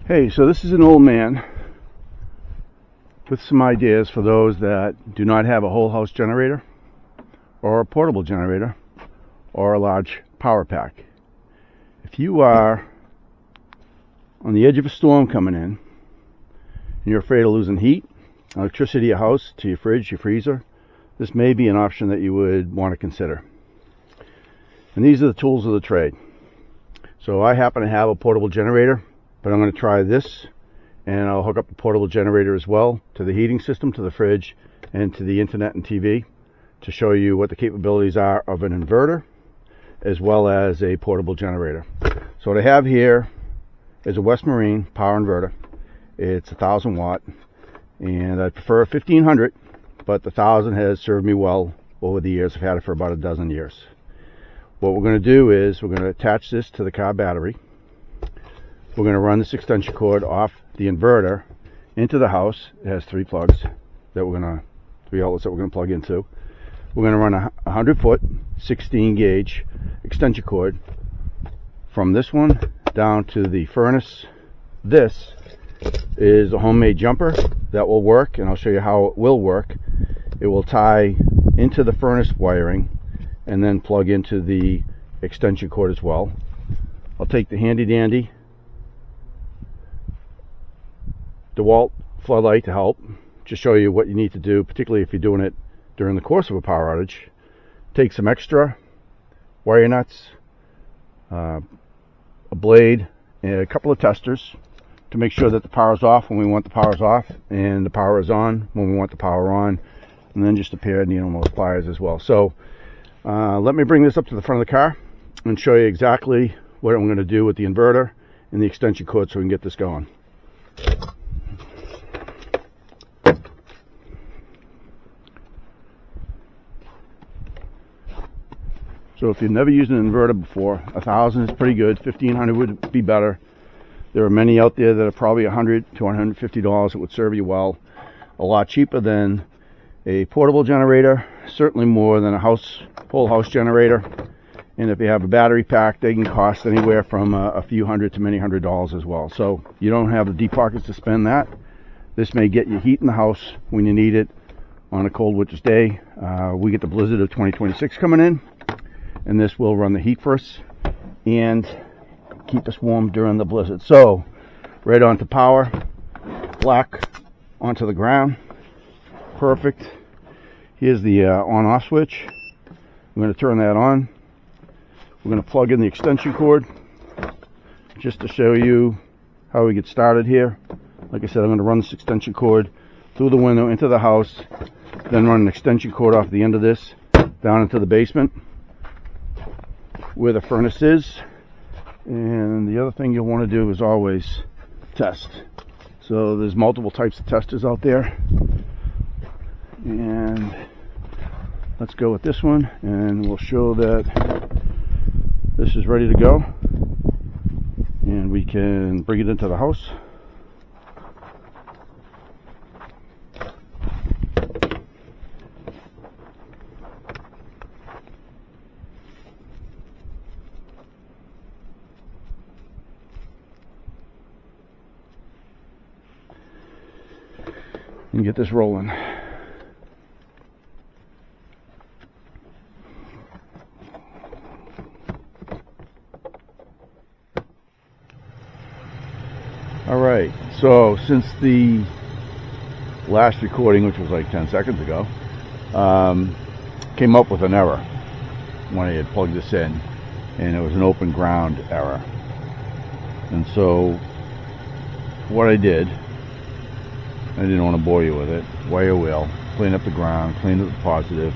Hey, so this is an old man with some ideas for those that do not have a whole house generator or a portable generator or a large power pack. If you are on the edge of a storm coming in and you're afraid of losing heat, electricity to your house, to your fridge, your freezer, this may be an option that you would want to consider. And these are the tools of the trade. So I happen to have a portable generator, but I'm going to try this, and I'll hook up the portable generator as well to the heating system, to the fridge, and to the internet and TV to show you what the capabilities are of an inverter as well as a portable generator. So what I have here is a West Marine power inverter. It's 1,000 watt, and I prefer 1,500, but the 1,000 has served me well over the years. I've had it for about a dozen years. What we're going to do is we're going to attach this to the car battery. We're going to run this extension cord off the inverter into the house. It has three outlets that we're going to plug into. We're going to run a 100-foot 16 gauge extension cord from this one down to the furnace. This is a homemade jumper that will work, and I'll show you how it will work. It will tie into the furnace wiring and then plug into the extension cord as well. I'll take the handy dandy DeWalt floodlight to help, just show you what you need to do, particularly if you're doing it during the course of a power outage. Take some extra wire nuts, a blade, and a couple of testers to make sure that the power is off when we want the power off, and the power is on when we want the power on, and then just a pair of needle nose pliers as well. So let me bring this up to the front of the car and show you exactly what I'm going to do with the inverter and the extension cord so we can get this going. So if you've never used an inverter before, 1,000 is pretty good. 1,500 would be better. There are many out there that are probably $100 to $150 that would serve you well. A lot cheaper than a portable generator, certainly more than a whole house generator. And if you have a battery pack, they can cost anywhere from a few hundred to many $100s as well. So you don't have the deep pockets to spend that. This may get you heat in the house when you need it on a cold winter's day. We get the blizzard of 2026 coming in, and this will run the heat for us and keep us warm during the blizzard. So right onto power, black onto the ground, perfect. Here's the on-off switch. I'm going to turn that on. We're going to plug in the extension cord just to show you how we get started here. Like I said, I'm going to run this extension cord through the window into the house, then run an extension cord off the end of this down into the basement where the furnace is. And the other thing you'll want to do is always test. So there's multiple types of testers out there, and let's go with this one, and we'll show that this is ready to go, and we can bring it into the house. And get this rolling. All right, so since the last recording, which was like 10 seconds ago, came up with an error when I had plugged this in, and it was an open ground error. And so what I did, I didn't want to bore you with it, wire wheel, clean up the ground, clean up the positive,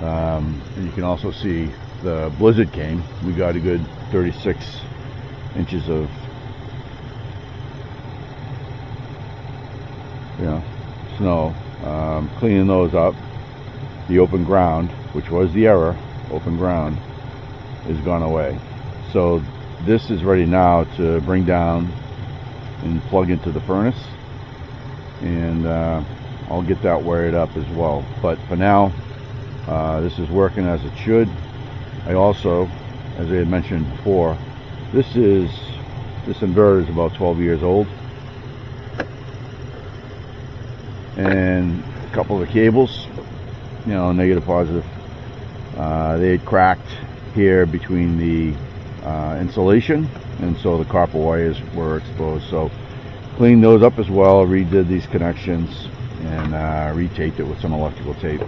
and you can also see the blizzard came. We got a good 36 inches of snow. Cleaning those up, the open ground, which was the error, open ground, is gone away. So this is ready now to bring down and plug into the furnace, and I'll get that wired up as well. But for now, this is working as it should. I also, as I had mentioned before, this is This inverter is about 12 years old, and a couple of the cables, you know, negative, positive, they had cracked here between the insulation, and so the copper wires were exposed. So cleaned those up as well, redid these connections, and retaped it with some electrical tape.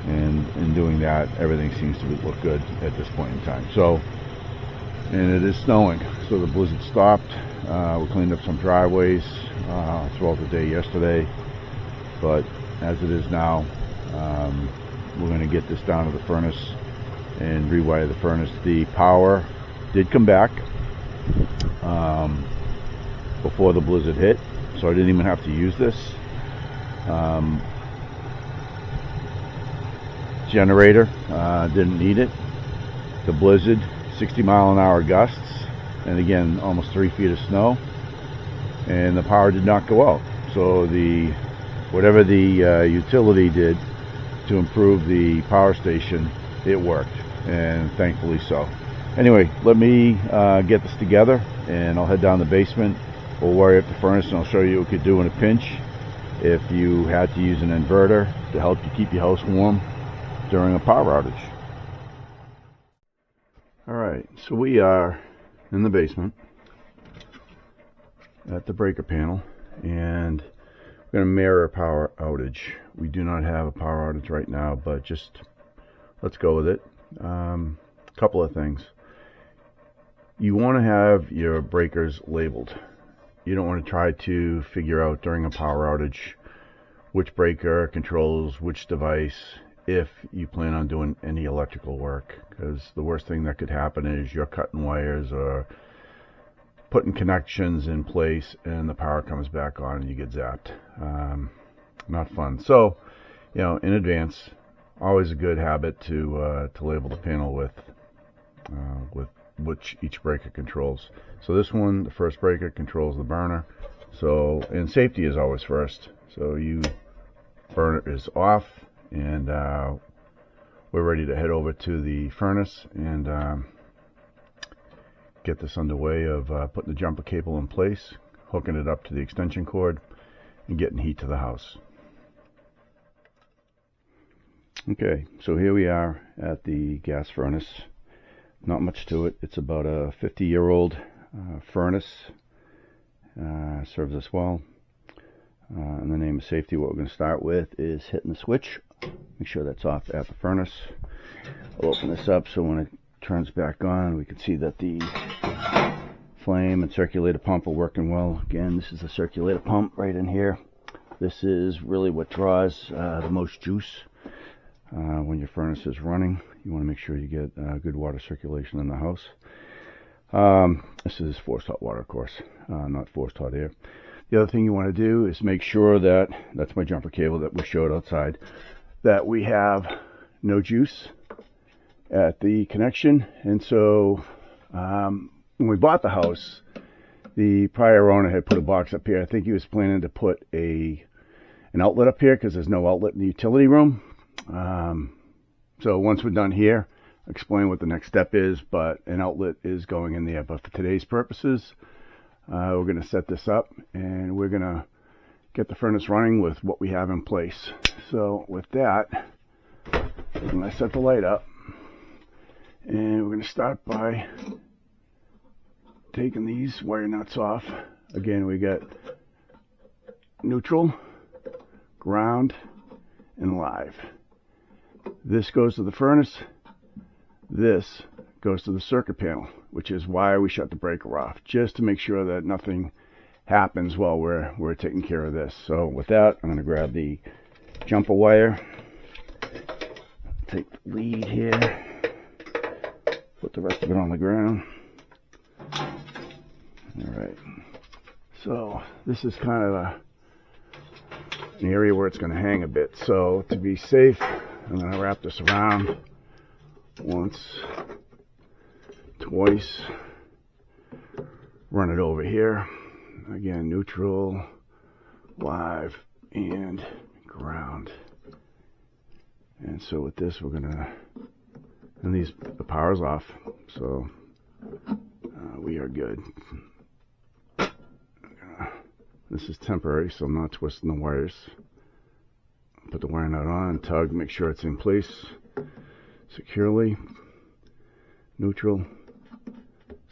And in doing that, everything seems to look good at this point in time. So, and it is snowing, so the blizzard stopped. We cleaned up some driveways throughout the day yesterday, but as it is now, we're going to get this down to the furnace and rewire the furnace. The power did come back before the blizzard hit, so I didn't even have to use this. Generator didn't need it. The blizzard, 60-mile-an-hour gusts, and again almost 3 feet of snow, and the power did not go out. So whatever the utility did to improve the power station, it worked, and thankfully so. Anyway, let me get this together, and I'll head down the basement. We'll wire up the furnace, and I'll show you what you could do in a pinch if you had to use an inverter to help you keep your house warm during a power outage. Alright, so we are in the basement at the breaker panel, and we're going to mirror a power outage. We do not have a power outage right now, but just let's go with it. Couple of things. You want to have your breakers labeled. You don't want to try to figure out during a power outage which breaker controls which device if you plan on doing any electrical work, because the worst thing that could happen is you're cutting wires or putting connections in place and the power comes back on and you get zapped. Not fun. So, you know, in advance, always a good habit to label the panel with which each breaker controls. So this one, the first breaker, controls the burner. So, and safety is always first. So burner is off, and we're ready to head over to the furnace and get this underway of putting the jumper cable in place, hooking it up to the extension cord, and getting heat to the house. Okay, so here we are at the gas furnace. Not much to it. It's about a 50-year-old furnace. Serves us well. In the name of safety, what we're going to start with is hitting the switch. Make sure that's off at the furnace. I'll open this up so when it turns back on, we can see that the flame and circulator pump are working well. Again, this is the circulator pump right in here. This is really what draws the most juice when your furnace is running. You want to make sure you get good water circulation in the house. This is forced hot water, of course, not forced hot air. The other thing you want to do is make sure that, that's my jumper cable that we showed outside, that we have no juice at the connection. And so when we bought the house, the prior owner had put a box up here. I think he was planning to put an outlet up here because there's no outlet in the utility room. So once we're done here, I'll explain what the next step is, but an outlet is going in there. But for today's purposes, we're going to set this up and we're going to get the furnace running with what we have in place. So with that, I'm going to set the light up, and we're going to start by taking these wire nuts off. Again, we got neutral, ground, and live. This goes to the furnace. This goes to the circuit panel, which is why we shut the breaker off, just to make sure that nothing happens while we're taking care of this. So with that, I'm going to grab the jumper wire, take the lead here, put the rest of it on the ground. Alright, so this is kind of an area where it's going to hang a bit. So to be safe, I'm going to wrap this around once, twice, run it over here. Again, neutral, live, and ground. And so with this, we're gonna, and the power's off, so we are good. This is temporary, so I'm not twisting the wires. Put the wire nut on, tug, make sure it's in place securely. Neutral,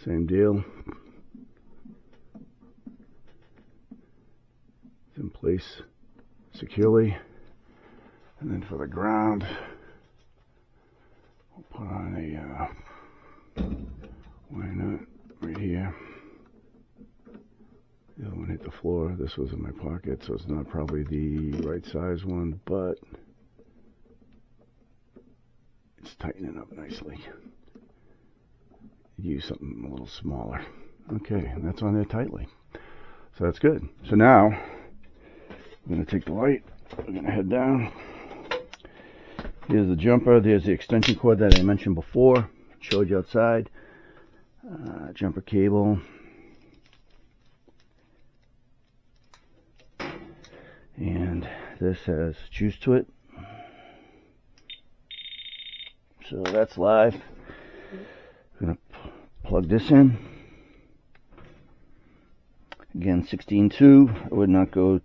same deal. It's in place securely. And then for the ground, we'll put on a wire nut right here. The other one hit the floor. This was in my pocket, so it's not probably the right size one, but it's tightening up nicely. Use something a little smaller. Okay, and that's on there tightly. So that's good. So now, I'm going to take the light. We're going to head down. Here's the jumper. There's the extension cord that I mentioned before. Showed you outside. Jumper cable. And this has juice to it. So that's live. I'm going to plug this in. Again, 16.2. I would not go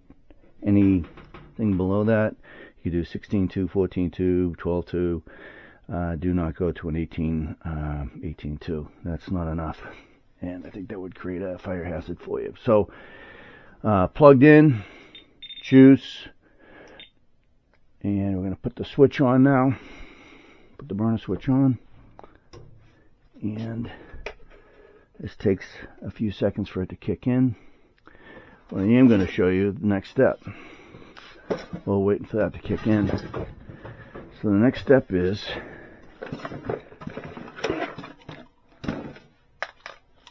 anything below that. You could do 16.2, 14.2, 12.2. Do not go to an 18.2. That's not enough. And I think that would create a fire hazard for you. So, plugged in. Juice, and we're going to put the switch on now. Put the burner switch on, and this takes a few seconds for it to kick in. Well, I am going to show you the next step. While waiting for that to kick in. So the next step is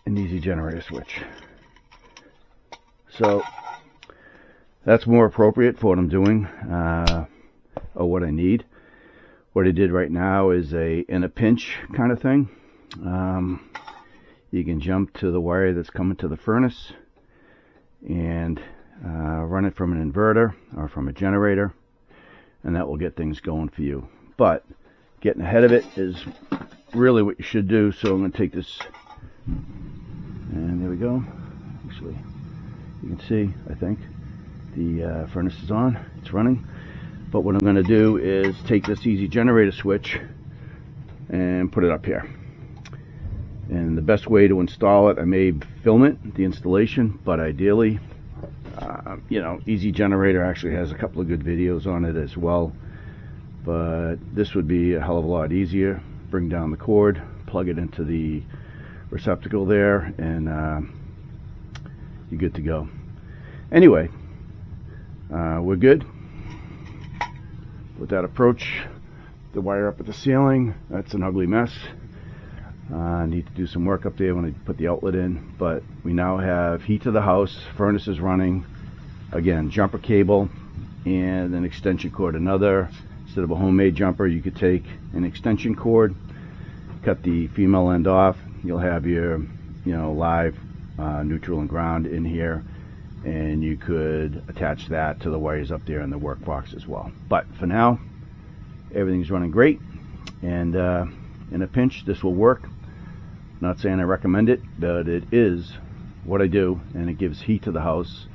an easy generator switch. So that's more appropriate for what I'm doing, or what I need. What I did right now is in a pinch kind of thing. You can jump to the wire that's coming to the furnace and run it from an inverter or from a generator, and that will get things going for you. But getting ahead of it is really what you should do. So I'm going to take this, and there we go. Actually, you can see, I think, the furnace is on, it's running. But what I'm going to do is take this easy generator switch and put it up here. And the best way to install it, I may film it, the installation, but ideally, you know, easy generator actually has a couple of good videos on it as well. But this would be a hell of a lot easier. Bring down the cord, plug it into the receptacle there, and you're good to go. Anyway, we're good with that approach. The wire up at the ceiling, that's an ugly mess. I need to do some work up there when I put the outlet in, but we now have heat to the house, furnace is running, again, jumper cable and an extension cord. Instead of a homemade jumper, you could take an extension cord, cut the female end off, you'll have your, you know, live neutral and ground in here, and you could attach that to the wires up there in the work box as well. But for now, everything's running great, and in a pinch this will work. Not saying I recommend it, but it is what I do, and it gives heat to the house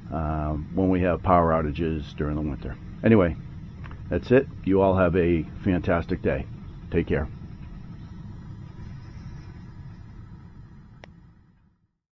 when we have power outages during the winter. Anyway, that's it. You all have a fantastic day. Take care.